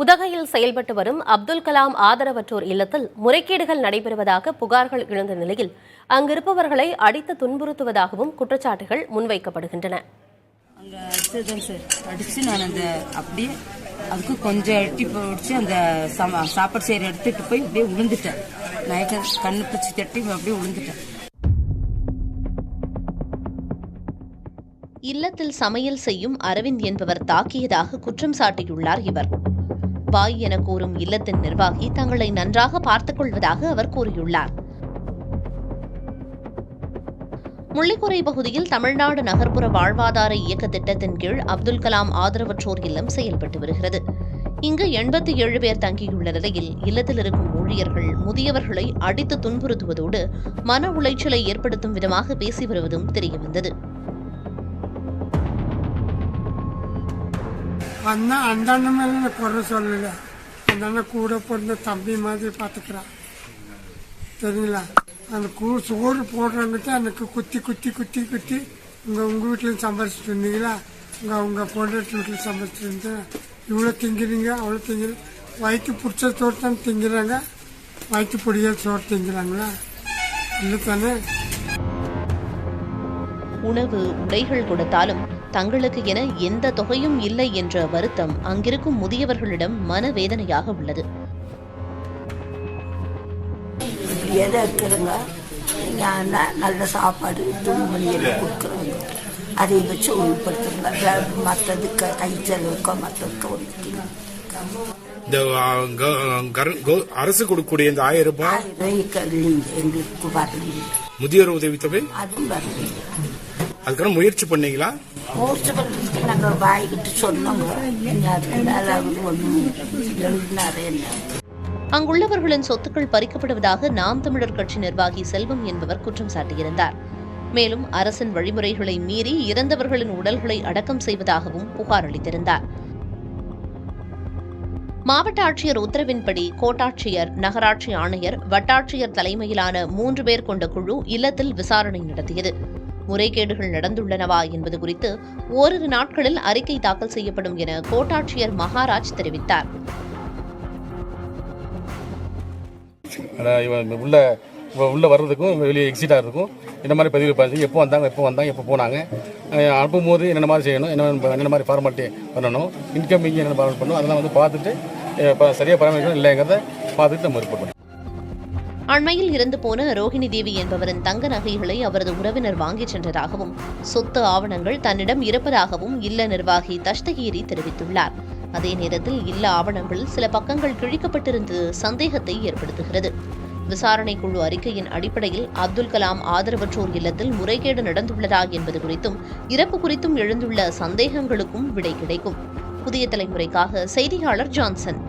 உதகையில் செயல்பட்டு வரும் அப்துல் கலாம் ஆதரவற்றோர் இல்லத்தில் முறைகேடுகள் நடைபெறுவதாக புகார்கள் எழுந்த நிலையில் அங்கிருப்பவர்களை அடித்து துன்புறுத்துவதாகவும் குற்றச்சாட்டுகள் முன்வைக்கப்படுகின்றன. அங்கே அடிச்சதுதான் சார், அடித்து நான் அந்த அப்படியே அதுக்கு கொஞ்சம் எட்டி பிடிச்சி அந்த சாப்பாடு செய்கிற எடுத்துகிட்டு போய் அப்படியே விழுந்துட்டேன். நான் கண்ணு பிடிச்சி தட்டி அப்படியே விழுந்துட்டேன். இல்லத்தில் சமையல் செய்யும் அரவிந்த் என்பவர் தாக்கியதாக குற்றம் சாட்டியுள்ளார் இவர். பாய் என கூறும் இல்லத்தின் நிர்வாகி தங்களை நன்றாக பார்த்துக் கொள்வதாக அவர் கூறியுள்ளார். முள்ளிக்குறை பகுதியில் தமிழ்நாடு நகர்ப்புற வாழ்வாதார இயக்க திட்டத்தின் கீழ் அப்துல் கலாம் ஆதரவற்றோர் இல்லம் செயல்பட்டு வருகிறது. இங்கு 87 பேர் தங்கியுள்ள நிலையில் இல்லத்தில் இருக்கும் ஊழியர்கள் முதியவர்களை அடித்து துன்புறுத்துவதோடு மன உளைச்சலை ஏற்படுத்தும் விதமாக பேசி வருவதும் தெரியவந்தது. அந்த அண்ணன் மேல குறை சொல்லல, அந்த அண்ணன் கூட பிறந்த தம்பி மாதிரி பார்த்துக்கிறான். சரிங்களா? அந்த சோறு போடுறவங்கிட்ட எனக்கு குத்தி குத்தி குத்தி குத்தி உங்கள் வீட்டில் சம்பாதிச்சுட்டு இருந்தீங்களா, உங்கள் பொண்டாட்டி வீட்டில் சம்பாதிச்சுட்டு இருந்தேன், இவ்வளோ திங்கிறீங்க அவ்வளோ திங்கிறீங்க, வயிற்று பிடிச்ச சோறு தான் திங்கிறாங்க, வயிற்று பிடிக்காத சோறு திங்கிறாங்களா? இல்லை தானே? உணவு உடைகள் கொடுத்தாலும் தங்களுக்கு என எந்த தொகையும் இல்லை என்ற வருத்தம் அங்கிருக்கும் முதியவர்களிடம் மனவேதனையாக உள்ளது. நல்ல சாப்பாடு கொடுக்குறாங்க, அதை வச்சு உள்படுத்துறாங்க. மற்றது கை செலவுக்கோ மற்றதுக்கோ அரசு கொடுக்கக்கூடிய இந்த 1000 ரூபாய் எங்களுக்கு வரல. முதியோர் உதவித்தொகை அதுவும் வரல. அதுக்கான முயற்சி பண்ணீங்களா? முயற்சி பண்ணுறதுக்கு நாங்கள் வாய்கிட்டு சொன்னோங்க. அங்குள்ளவர்களின் சொத்துக்கள் பறிக்கப்படுவதாக நாம் தமிழர் கட்சி நிர்வாகி செல்வம் என்பவர் குற்றம் சாட்டியிருந்தார். மேலும் அரசின் வழிமுறைகளை மீறி இறந்தவர்களின் உடல்களை அடக்கம் செய்வதாகவும் புகார் அளித்திருந்தார். மாவட்ட ஆட்சியர் உத்தரவின்படி கோட்டாட்சியர், நகராட்சி ஆணையர், வட்டாட்சியர் தலைமையிலான 3 பேர் கொண்ட குழு இல்லத்தில் விசாரணை நடத்தியது. முறைகேடுகள் நடந்துள்ளனவா என்பது குறித்து ஓரிரு நாட்களில் அறிக்கை தாக்கல் செய்யப்படும் என கோட்டாட்சியர் மகாராஜ் தெரிவித்தார். உள்ள வர்றதுக்கும் வெளியே எக்ஸிட் ஆகிறதுக்கும் இந்த மாதிரி பதிவு பண்ணி எப்போ வந்தாங்க எப்போ போனாங்க, அனுப்பும்போது என்னென்ன மாதிரி செய்யணும், என்னென்ன மாதிரி ஃபார்மாலிட்டி பண்ணணும், இன்கமிங் என்னென்ன ஃபார்மாலிட்டி பண்ணணும், அதெல்லாம் பார்த்துட்டு சரியாக பராமரிக்கணும் இல்லைங்கிறத பார்த்துட்டு நம்ம ரிப்போர்ட் பண்ணணும். அண்மையில் இறந்து போன ரோஹிணி தேவி என்பவரின் தங்க நகைகளை அவரது உறவினர் வாங்கிச் சென்றதாகவும் சொத்து ஆவணங்கள் தன்னிடம் இருப்பதாகவும் இல்ல நிர்வாகி தஷ்தகீரி தெரிவித்துள்ளார். அதே நேரத்தில் இல்ல ஆவணங்களில் சில பக்கங்கள் கிழிக்கப்பட்டிருந்தது சந்தேகத்தை ஏற்படுத்துகிறது. விசாரணை குழு அறிக்கையின் அடிப்படையில் அப்துல் கலாம் ஆதரவற்றோர் இல்லத்தில் முறைகேடு நடந்துள்ளதா என்பது குறித்தும் இறப்பு குறித்தும் எழுந்துள்ள சந்தேகங்களுக்கும் விடை கிடைக்கும். புதிய தலைமுறைக்காக செய்தியாளர் ஜான்சன்.